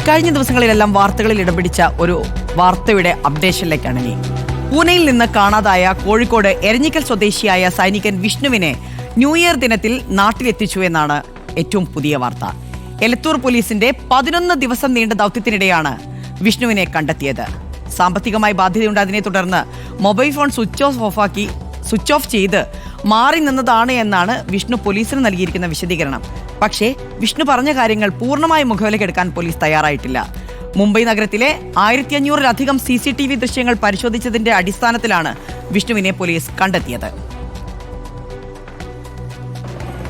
കഴിഞ്ഞ ദിവസങ്ങളിലെല്ലാം വാർത്തകളിൽ ഇടം പിടിച്ച ഒരു വാർത്തയുടെ അപ്ഡേഷനിലേക്കാണ് ഇനി. പൂനെയിൽ നിന്ന് കാണാതായ കോഴിക്കോട് എരഞ്ഞിക്കൽ സ്വദേശിയായ സൈനികൻ വിഷ്ണുവിനെ ന്യൂ ഇയർ ദിനത്തിൽ നാട്ടിലെത്തിച്ചു എന്നാണ് ഏറ്റവും പുതിയ വാർത്ത. എലത്തൂർ പോലീസിന്റെ 11 ദിവസം നീണ്ട ദൗത്യത്തിനിടെയാണ് വിഷ്ണുവിനെ കണ്ടെത്തിയത്. സാമ്പത്തികമായി ബാധ്യതയുണ്ടായതിനെ തുടർന്ന് മൊബൈൽ ഫോൺ സ്വിച്ച് ഓഫ് ചെയ്ത് മാറി നിന്നതാണ് എന്നാണ് വിഷ്ണു പോലീസിന് നൽകിയിരിക്കുന്ന വിശദീകരണം. പക്ഷേ വിഷ്ണു പറഞ്ഞ കാര്യങ്ങൾ പൂർണ്ണമായി മുഖവിലക്കെടുക്കാൻ പോലീസ് തയ്യാറായിട്ടില്ല. മുംബൈ നഗരത്തിലെ 1500-ലധികം CCTV ദൃശ്യങ്ങൾ പരിശോധിച്ചതിന്റെ അടിസ്ഥാനത്തിലാണ് വിഷ്ണുവിനെ പോലീസ് കണ്ടെത്തിയത്.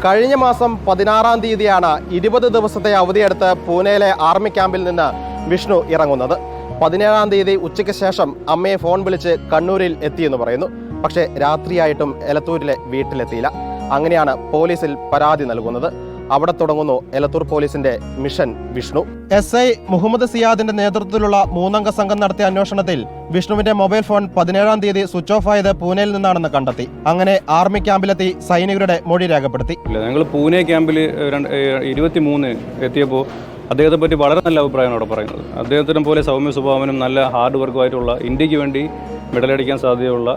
കഴിഞ്ഞ മാസം 16-ാം തീയതിയാണ് 20 ദിവസത്തെ അവധിയെടുത്ത് പൂനെയിലെ ആർമി ക്യാമ്പിൽ നിന്ന് വിഷ്ണു ഇറങ്ങുന്നത്. 17-ാം തീയതി ഉച്ചയ്ക്ക് ശേഷം അമ്മയെ ഫോൺ വിളിച്ച് കണ്ണൂരിൽ എത്തിയെന്ന് പറയുന്നു. പക്ഷേ രാത്രിയായിട്ടും എലത്തൂരിലെ വീട്ടിലെത്തിയില്ല. അങ്ങനെയാണ് പോലീസിൽ പരാതി നൽകുന്നത്. അവിടെ തുടങ്ങുന്നു എലത്തൂർ പോലീസിന്റെ മിഷൻ വിഷ്ണു. SI മുഹമ്മദ് സിയാദിന്റെ നേതൃത്വത്തിലുള്ള 3-അംഗ സംഘം നടത്തിയ അന്വേഷണത്തിൽ വിഷ്ണുവിന്റെ മൊബൈൽ ഫോൺ 17-ാം തീയതി സ്വിച്ച് ഓഫ് ആയത് പൂനെയിൽ നിന്നാണെന്ന് കണ്ടെത്തി. അങ്ങനെ ആർമി ക്യാമ്പിലെത്തി സൈനികരുടെ മൊഴി രേഖപ്പെടുത്തി. ഞങ്ങൾ പൂനെ ക്യാമ്പിൽ 23 എത്തിയപ്പോൾ അദ്ദേഹത്തെ പറ്റി വളരെ നല്ല അഭിപ്രായമാണ് അവിടെ പറയുന്നത്. അദ്ദേഹത്തിനെ പോലെ സൗമ്യ സ്വഭാവനും നല്ല ഹാർഡ് വർക്കുമായിട്ടുള്ള, ഇന്ത്യക്ക് വേണ്ടി മെഡലടിക്കാൻ സാധ്യതയുള്ള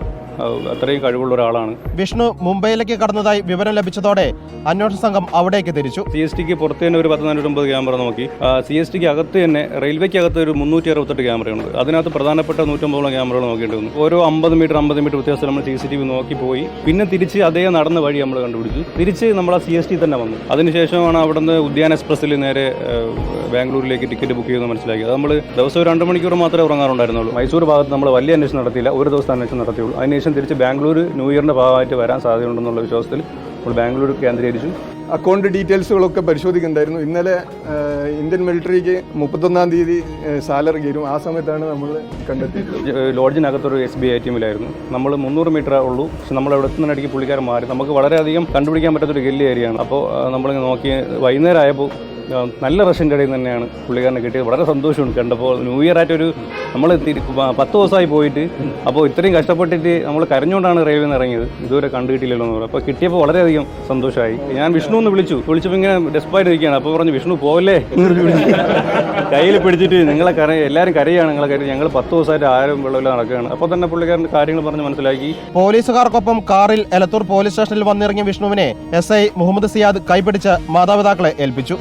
അത്രയും കഴിവുള്ള ഒരാളാണ്. വിഷ്ണു മുംബൈയിലേക്ക് കടന്നതായി വിവരം ലഭിച്ചതോടെ അന്വേഷണ സംഘം അവിടേക്ക് തിരിച്ചു. CSTക്ക് പുറത്ത് തന്നെ ഒരു 149 ക്യാമറ നോക്കി. CSTക്ക് അകത്ത് തന്നെ റെയിൽവേക്ക് അകത്ത് ഒരു 368 ക്യാമറയുണ്ട്. അതിനകത്ത് പ്രധാനപ്പെട്ട 150 ക്യാമറകൾ നോക്കിയിട്ടുണ്ട്. ഓരോ 50 മീറ്റർ വ്യത്യാസം നമ്മൾ CCTV നോക്കി പോയി. പിന്നെ തിരിച്ച് അതേ നടന്ന വഴി നമ്മൾ കണ്ടുപിടിച്ചു. തിരിച്ച് നമ്മൾ ആ CST തന്നെ വന്നു. അതിനുശേഷമാണ് അവിടുന്ന് ഉദ്യാന എക്സ്പ്രസ്സിൽ നേരെ ബാംഗ്ലൂരിലേക്ക് ടിക്കറ്റ് ബുക്ക് ചെയ്യുന്നത് മനസ്സിലാക്കി. അത് നമ്മൾ ദിവസം 2 മണിക്കൂർ മാത്രമേ ഉറങ്ങാറുണ്ടായിരുന്നുള്ളൂ. മൈസൂർ ഭാഗത്ത് നമ്മൾ വലിയ അന്വേഷണം നടത്തിയില്ല, ഒരു ദിവസം അന്വേഷണം നടത്തിയുള്ളൂ. അതിനുശേഷം തിരിച്ച് ബാംഗ്ലൂർ ന്യൂ ഇയറിന്റെ ഭാഗമായിട്ട് വരാൻ സാധ്യതയുണ്ടെന്നുള്ള വിശ്വാസത്തിൽ നമ്മൾ ബാംഗ്ലൂർ കേന്ദ്രീകരിച്ചു. അക്കൗണ്ട് ഡീറ്റെയിൽസുകളൊക്കെ പരിശോധിക്കുന്നുണ്ടായിരുന്നു. ഇന്നലെ ഇന്ത്യൻ മിലിറ്ററിക്ക് 31-ാം തീയതി സാലറി കയറും. ആ സമയത്താണ് നമ്മൾ കണ്ടെത്തിയത്. ലോഡ്ജിനകത്തൊരു SBI ATMിലായിരുന്നു. നമ്മൾ 300 മീറ്റർ ഉള്ളൂ. പക്ഷെ നമ്മൾ അവിടെ എത്തുന്നതിനിടയ്ക്ക് പുള്ളിക്കാരൻ മാറി. നമുക്ക് വളരെയധികം കണ്ടുപിടിക്കാൻ പറ്റാത്തൊരു ഗല്ലി ഏരിയയാണ്. അപ്പോൾ നമ്മളിങ്ങനെ നോക്കി വൈകുന്നേരം ആയപ്പോൾ നല്ല റഷ്യൻ്റെ ഇടയിൽ തന്നെയാണ് പുള്ളിക്കാരനെ കിട്ടിയത്. വളരെ സന്തോഷമുണ്ട് കണ്ടപ്പോൾ. ന്യൂ ഇയർ ആയിട്ടൊരു നമ്മൾ 10 ദിവസമായി പോയിട്ട്, അപ്പോൾ ഇത്രയും കഷ്ടപ്പെട്ടിട്ട് നമ്മൾ കരഞ്ഞുകൊണ്ടാണ് റെയിൽവേ നിന്ന് ഇറങ്ങിയത്. ഇതുവരെ കണ്ടു കിട്ടിയില്ലല്ലോ എന്ന് പറഞ്ഞു. അപ്പോൾ കിട്ടിയപ്പോൾ വളരെയധികം സന്തോഷമായി. ഞാൻ വിഷ്ണു എന്ന് വിളിച്ചപ്പോൾ ഇങ്ങനെ ഡെസ്പായിട്ട് ഇരിക്കുകയാണ്. അപ്പോൾ പറഞ്ഞു, വിഷ്ണു പോവല്ലേ, കയ്യിൽ പിടിച്ചിട്ട് എല്ലാവരും കരയാണ്, ഞങ്ങൾ 10 ദിവസമായിട്ട് ആരും വെള്ളമില്ല നടക്കുകയാണ്. അപ്പോൾ തന്നെ പുള്ളിക്കാരൻ്റെ കാര്യങ്ങൾ പറഞ്ഞ് മനസ്സിലാക്കി. പോലീസുകാർക്കൊപ്പം കാറിൽ എലത്തൂർ പോലീസ് സ്റ്റേഷനിൽ വന്നിറങ്ങിയ വിഷ്ണുവിനെ SI മുഹമ്മദ് സിയാദ് കൈപിടിച്ച് മാതാപിതാക്കളെ ഏൽപ്പിച്ചു.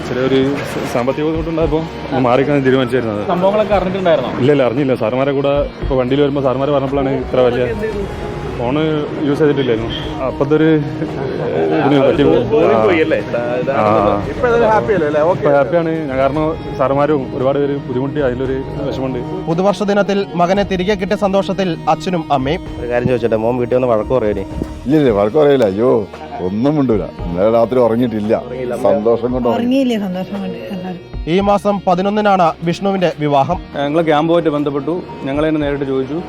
ചെറിയൊരു സാമ്പത്തിക ബുദ്ധിമുട്ടുണ്ടായപ്പോൾ മാറിക്കാൻ തീരുമാനിച്ചിരുന്നത്. സംഭവങ്ങളൊക്കെ അറിഞ്ഞിട്ടുണ്ടായിരുന്നോ? ഇല്ല, അറിഞ്ഞില്ല. സാറുമാരെ കൂടെ ഇപ്പോൾ വണ്ടിയിൽ വരുമ്പോൾ സാറുമാർ പറഞ്ഞപ്പോഴാണ് ഇത്ര വലിയ ഫോണ് യൂസ് ചെയ്തിട്ടില്ലായിരുന്നു. അപ്പോഴത്തെ ഒരു ഹാപ്പിയാണ് ഞാൻ. കാരണം സാറുമാരും ഒരുപാട് പേര് ബുദ്ധിമുട്ടി, അതിലൊരു വിഷമമുണ്ട്. പുതുവർഷ ദിനത്തിൽ മകനെ തിരികെ കിട്ടിയ സന്തോഷത്തിൽ അച്ഛനും അമ്മയും. ഒരു കാര്യം ചോദിച്ചോട്ടെ, മോൻ വീട്ടിൽ വന്ന് വഴക്ക് പറയണേ? ഇല്ലേ, വഴക്ക് പറയില്ല. അയ്യോ, ഒന്നും മിണ്ടൂല. ഇന്നലെ രാത്രി ഉറങ്ങിയിട്ടില്ല, സന്തോഷം കൊണ്ട്. ഈ മാസം 11-നാണ് വിഷ്ണുവിന്റെ വിവാഹം. ഞങ്ങൾ ക്യാമ്പുമായിട്ട് ബന്ധപ്പെട്ടു. ഞങ്ങൾ തന്നെ നേരിട്ട് ചോദിച്ചു.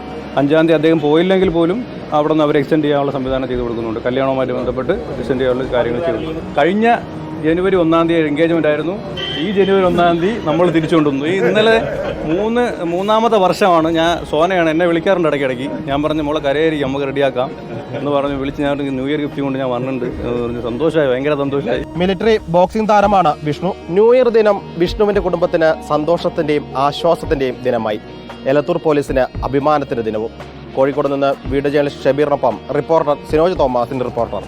5-ാം തീയതി അദ്ദേഹം പോയില്ലെങ്കിൽ പോലും അവിടെ നിന്ന് അവർ എക്സ്റ്റെൻഡ് ചെയ്യാനുള്ള സംവിധാനം ചെയ്തു കൊടുക്കുന്നുണ്ട്. കല്യാണവുമായിട്ട് ബന്ധപ്പെട്ട് എക്സ്റ്റെൻഡ് ചെയ്യാനുള്ള കാര്യങ്ങൾ ചെയ്തു. കഴിഞ്ഞ ജനുവരി 1-ാം തീയതി എൻഗേജ്മെൻ്റ് ആയിരുന്നു. ഈ ജനുവരി 1-ാം തീയതി നമ്മൾ തിരിച്ചുകൊണ്ടുവന്നു. ഈ ഇന്നലെ മൂന്നാമത്തെ വർഷമാണ്. സോനയാണ് എന്നെ വിളിക്കാറുണ്ട് ഇടയ്ക്കിടയ്ക്ക്. ഞാൻ പറഞ്ഞു, മോളെ കരയായിരിക്കും, നമുക്ക് റെഡിയാക്കാം എന്ന് പറഞ്ഞ് വിളിച്ച് ഞാൻ ന്യൂ ഇയർ ഗിഫ്റ്റ് കൊണ്ട് ഞാൻ വന്നിട്ടുണ്ട്. സന്തോഷമായി, ഭയങ്കര സന്തോഷമായി. മിലിറ്ററി ബോക്സിംഗ് താരമാണ് വിഷ്ണു. ന്യൂ ഇയർ ദിനം വിഷ്ണുവിന്റെ കുടുംബത്തിന് സന്തോഷത്തിന്റെയും ആശ്വാസത്തിന്റെയും ദിനമായി. എലത്തൂർ പോലീസിന് അഭിമാനത്തിന്റെ ദിനവും. കോഴിക്കോട് നിന്ന് വീഡിയോ ജേർണലിസ്റ്റ് ഷബീറിനൊപ്പം റിപ്പോർട്ടർ സിനോജ് തോമസിന്റെ റിപ്പോർട്ടർ.